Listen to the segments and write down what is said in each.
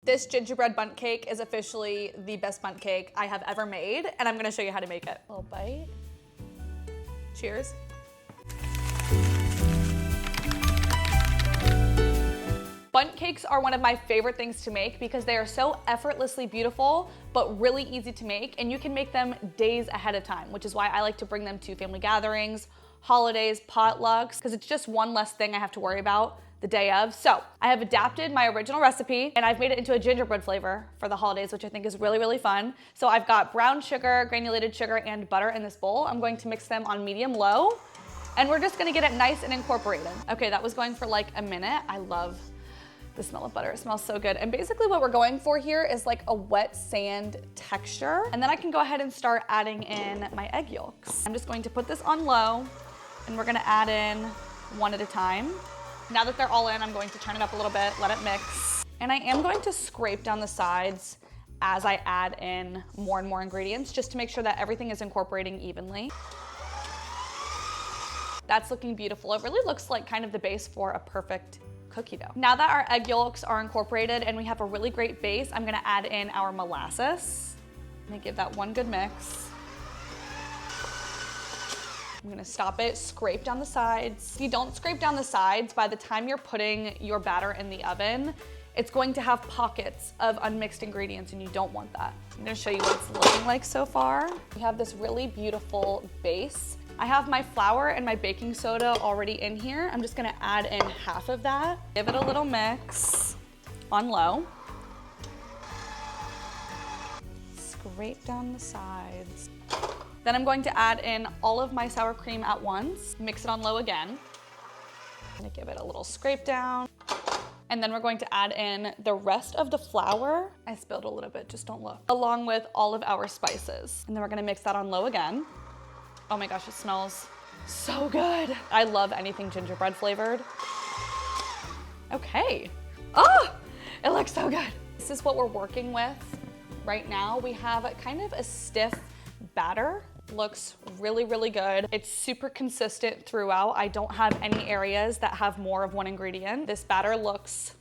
This gingerbread bundt cake is officially the best bundt cake I have ever made, and I'm gonna show you how to make it. A little bite. Cheers. Bundt cakes are one of my favorite things to make because they are so effortlessly beautiful, but really easy to make, and you can make them days ahead of time, which is why I like to bring them to family gatherings, holidays, potlucks, because it's just one less thing I have to worry about the day of. So I have adapted my original recipe and I've made it into a gingerbread flavor for the holidays, which I think is really, really fun. So I've got brown sugar, granulated sugar, and butter in this bowl. I'm going to mix them on medium-low, and we're just gonna get it nice and incorporated. Okay, that was going for like a minute. I love the smell of butter. It smells so good. And basically what we're going for here is like a wet sand texture. And then I can go ahead and start adding in my egg yolks. I'm just going to put this on low, and we're gonna add in one at a time. Now that they're all in, I'm going to turn it up a little bit, let it mix. And I am going to scrape down the sides as I add in more and more ingredients, just to make sure that everything is incorporating evenly. That's looking beautiful. It really looks like kind of the base for a perfect cookie dough. Now that our egg yolks are incorporated and we have a really great base, I'm gonna add in our molasses. I'm gonna give that one good mix. I'm gonna stop it, scrape down the sides. If you don't scrape down the sides, by the time you're putting your batter in the oven, it's going to have pockets of unmixed ingredients, and you don't want that. I'm gonna show you what it's looking like so far. We have this really beautiful base. I have my flour and my baking soda already in here. I'm just gonna add in half of that. Give it a little mix on low. Scrape down the sides. Then I'm going to add in all of my sour cream at once, mix it on low again. I'm gonna give it a little scrape down. And then we're going to add in the rest of the flour. I spilled a little bit, just don't look. Along with all of our spices. And then we're gonna mix that on low again. Oh my gosh, it smells so good. I love anything gingerbread flavored. Okay. Oh, it looks so good. This is what we're working with right now. We have kind of a stiff batter. Looks really, really good. It's super consistent throughout. I don't have any areas that have more of one ingredient. This batter looks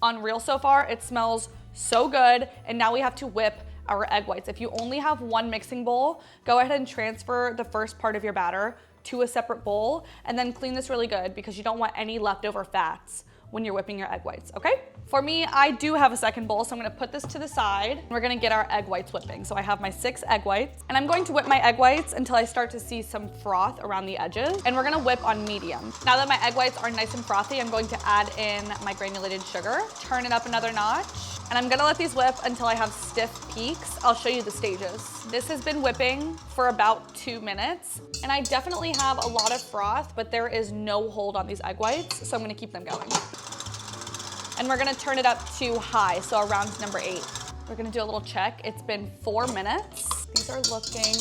unreal so far. It smells so good. And now we have to whip our egg whites. If you only have one mixing bowl, go ahead and transfer the first part of your batter to a separate bowl, and then clean this really good because you don't want any leftover fats when you're whipping your egg whites, okay? For me, I do have a second bowl, so I'm gonna put this to the side. We're gonna get our egg whites whipping. So I have my 6 egg whites, and I'm going to whip my egg whites until I start to see some froth around the edges, and we're gonna whip on medium. Now that my egg whites are nice and frothy, I'm going to add in my granulated sugar, turn it up another notch, and I'm gonna let these whip until I have stiff peaks. I'll show you the stages. This has been whipping for about 2 minutes, and I definitely have a lot of froth, but there is no hold on these egg whites, so I'm gonna keep them going. And we're gonna turn it up to high, so around number 8. We're gonna do a little check. It's been 4 minutes. These are looking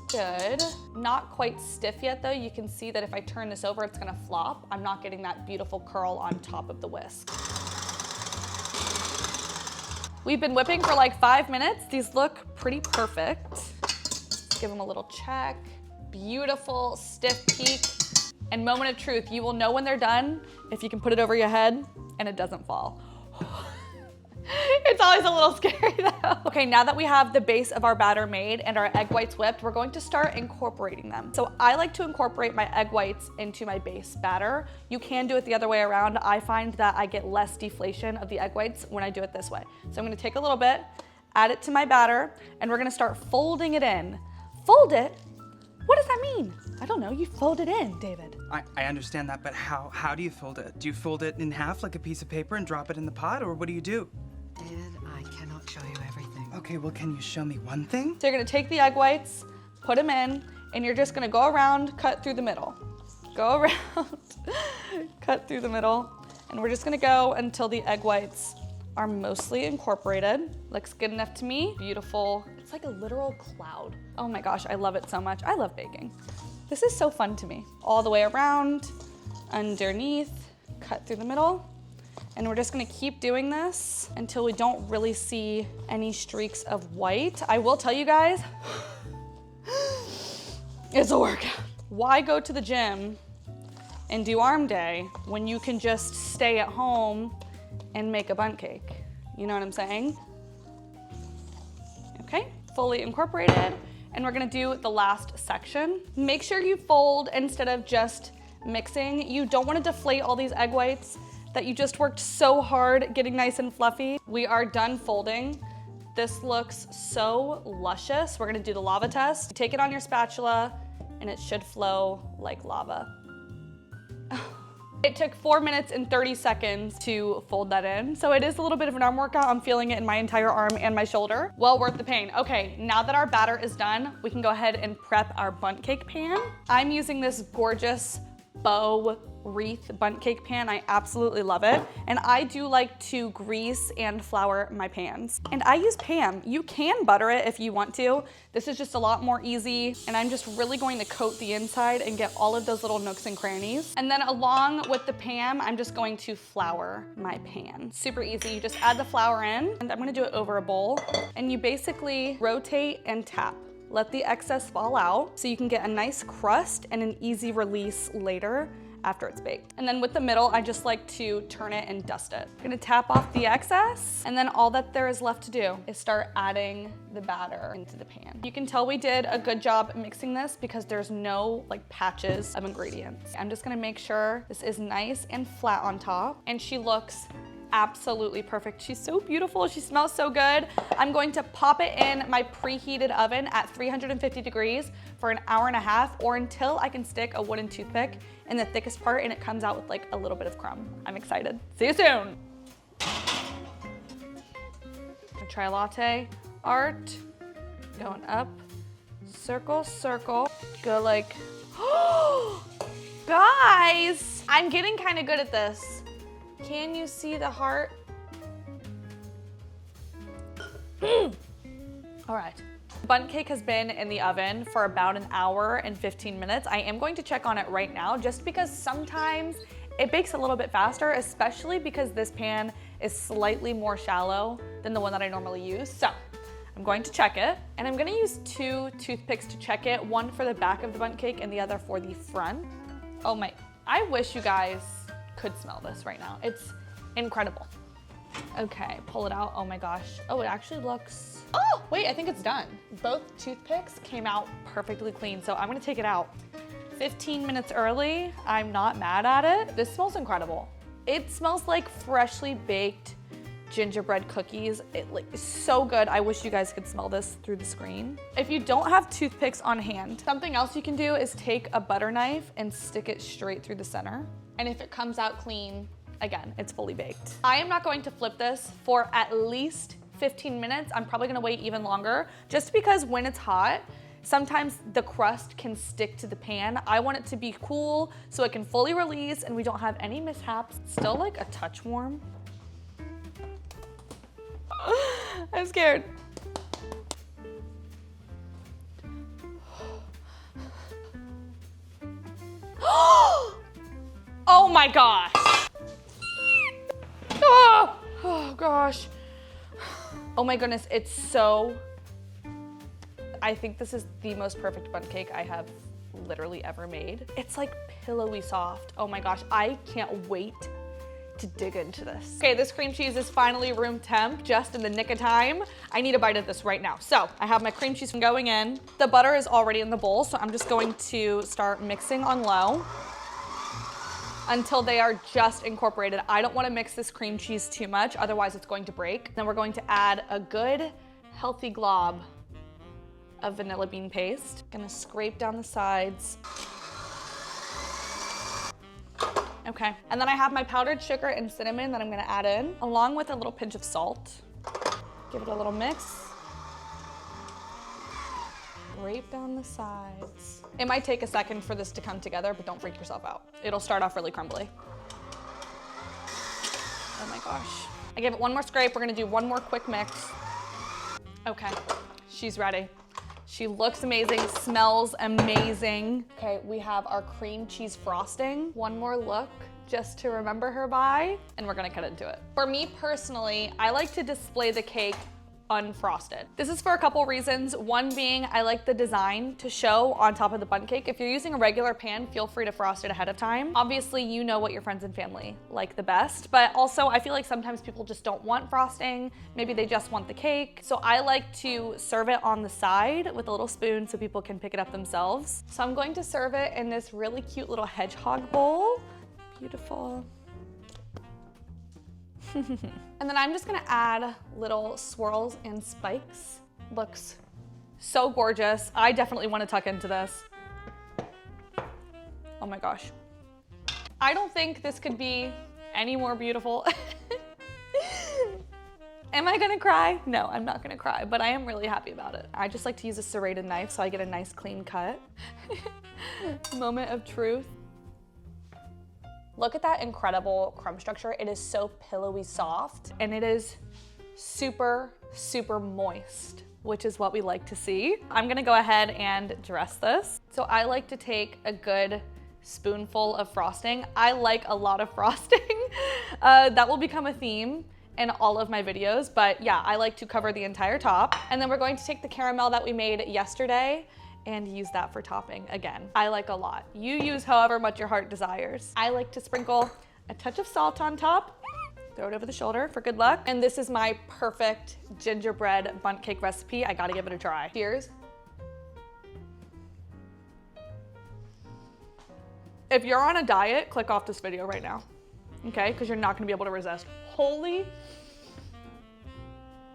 good. Not quite stiff yet though. You can see that if I turn this over, it's gonna flop. I'm not getting that beautiful curl on top of the whisk. We've been whipping for like 5 minutes. These look pretty perfect. Let's give them a little check. Beautiful, stiff peak. And moment of truth, you will know when they're done if you can put it over your head and it doesn't fall. It's always a little scary though. Okay, now that we have the base of our batter made and our egg whites whipped, we're going to start incorporating them. So I like to incorporate my egg whites into my base batter. You can do it the other way around. I find that I get less deflation of the egg whites when I do it this way. So I'm gonna take a little bit, add it to my batter, and we're gonna start folding it in. Fold it? What does that mean? I don't know, you fold it in, David. I understand that, but how do you fold it? Do you fold it in half like a piece of paper and drop it in the pot, or what do you do? David, I cannot show you everything. Okay, well, can you show me one thing? So you're gonna take the egg whites, put them in, and you're just gonna go around, cut through the middle. Go around, cut through the middle, and we're just gonna go until the egg whites are mostly incorporated. Looks good enough to me. Beautiful. It's like a literal cloud. Oh my gosh, I love it so much. I love baking. This is so fun to me. All the way around, underneath, cut through the middle. And we're just gonna keep doing this until we don't really see any streaks of white. I will tell you guys, it's a workout. Why go to the gym and do arm day when you can just stay at home and make a bundt cake? You know what I'm saying? Okay, fully incorporated. And we're gonna do the last section. Make sure you fold instead of just mixing. You don't wanna deflate all these egg whites that you just worked so hard getting nice and fluffy. We are done folding. This looks so luscious. We're gonna do the lava test. Take it on your spatula and it should flow like lava. It took 4 minutes and 30 seconds to fold that in. So it is a little bit of an arm workout. I'm feeling it in my entire arm and my shoulder. Well worth the pain. Okay, now that our batter is done, we can go ahead and prep our bundt cake pan. I'm using this gorgeous bow wreath bundt cake pan. I absolutely love it. And I do like to grease and flour my pans. And I use Pam. You can butter it if you want to. This is just a lot more easy. And I'm just really going to coat the inside and get all of those little nooks and crannies. And then along with the Pam, I'm just going to flour my pan. Super easy. You just add the flour in, and I'm gonna do it over a bowl. And you basically rotate and tap. Let the excess fall out so you can get a nice crust and an easy release later after it's baked. And then with the middle, I just like to turn it and dust it. I'm gonna tap off the excess, and then all that there is left to do is start adding the batter into the pan. You can tell we did a good job mixing this because there's no like patches of ingredients. I'm just gonna make sure this is nice and flat on top, and she looks absolutely perfect. She's so beautiful. She smells so good. I'm going to pop it in my preheated oven at 350 degrees for an hour and a half, or until I can stick a wooden toothpick in the thickest part and it comes out with like a little bit of crumb. I'm excited. See you soon. Try latte art. Going up, circle, circle. Go like, guys, I'm getting kind of good at this. Can you see the heart? All right. Bundt cake has been in the oven for about an hour and 15 minutes. I am going to check on it right now just because sometimes it bakes a little bit faster, especially because this pan is slightly more shallow than the one that I normally use. So I'm going to check it, and I'm gonna use 2 toothpicks to check it, one for the back of the bundt cake and the other for the front. Oh my, I wish you guys could smell this right now. It's incredible. Okay, pull it out. Oh my gosh. Oh, it actually looks, oh, wait, I think it's done. Both toothpicks came out perfectly clean, so I'm gonna take it out. 15 minutes early, I'm not mad at it. This smells incredible. It smells like freshly baked gingerbread cookies. It is so good. I wish you guys could smell this through the screen. If you don't have toothpicks on hand, something else you can do is take a butter knife and stick it straight through the center. And if it comes out clean, again, it's fully baked. I am not going to flip this for at least 15 minutes. I'm probably gonna wait even longer, just because when it's hot, sometimes the crust can stick to the pan. I want it to be cool so it can fully release and we don't have any mishaps. Still like a touch warm. I'm scared. Oh my gosh. Oh gosh. Oh my goodness, it's so, I think this is the most perfect bundt cake I have literally ever made. It's like pillowy soft. Oh my gosh, I can't wait to dig into this. Okay, this cream cheese is finally room temp, just in the nick of time. I need a bite of this right now. So I have my cream cheese going in. The butter is already in the bowl, so I'm just going to start mixing on low until they are just incorporated. I don't wanna mix this cream cheese too much, otherwise it's going to break. Then we're going to add a good, healthy glob of vanilla bean paste. Gonna scrape down the sides. Okay, and then I have my powdered sugar and cinnamon that I'm gonna add in, along with a little pinch of salt. Give it a little mix. Scrape down the sides. It might take a second for this to come together, but don't freak yourself out. It'll start off really crumbly. Oh my gosh. I gave it one more scrape. We're gonna do one more quick mix. Okay, she's ready. She looks amazing, smells amazing. Okay, we have our cream cheese frosting. One more look just to remember her by, and we're gonna cut into it. For me personally, I like to display the cake unfrosted. This is for a couple reasons. One being I like the design to show on top of the bundt cake. If you're using a regular pan, feel free to frost it ahead of time. Obviously, you know what your friends and family like the best, but also I feel like sometimes people just don't want frosting. Maybe they just want the cake. So I like to serve it on the side with a little spoon so people can pick it up themselves. So I'm going to serve it in this really cute little hedgehog bowl. Beautiful. And then I'm just gonna add little swirls and spikes. Looks so gorgeous. I definitely wanna tuck into this. Oh my gosh. I don't think this could be any more beautiful. Am I gonna cry? No, I'm not gonna cry, but I am really happy about it. I just like to use a serrated knife so I get a nice clean cut. Moment of truth. Look at that incredible crumb structure. It is so pillowy soft and it is super, super moist, which is what we like to see. I'm gonna go ahead and dress this. So I like to take a good spoonful of frosting. I like a lot of frosting. That will become a theme in all of my videos, but yeah, I like to cover the entire top. And then we're going to take the caramel that we made yesterday and use that for topping again. I like a lot. You use however much your heart desires. I like to sprinkle a touch of salt on top, throw it over the shoulder for good luck. And this is my perfect gingerbread bundt cake recipe. I gotta give it a try. Cheers. If you're on a diet, click off this video right now, okay? Because you're not gonna be able to resist. Holy.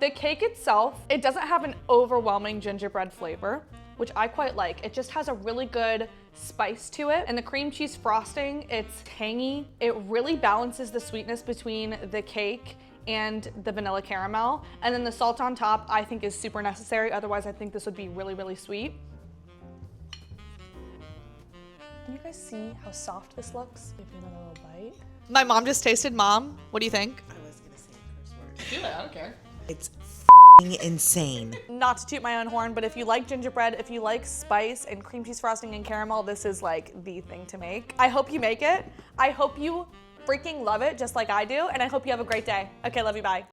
The cake itself, it doesn't have an overwhelming gingerbread flavor, which I quite like. It just has a really good spice to it. And the cream cheese frosting, it's tangy. It really balances the sweetness between the cake and the vanilla caramel. And then the salt on top, I think is super necessary. Otherwise, I think this would be really, really sweet. Can you guys see how soft this looks? Give me another little bite. My mom just tasted. Mom, what do you think? I was gonna say a curse word. Do it, I don't care. It's insane. Not to toot my own horn, but if you like gingerbread, if you like spice and cream cheese frosting and caramel, this is like the thing to make. I hope you make it. I hope you freaking love it just like I do, and I hope you have a great day. Okay, love you, bye.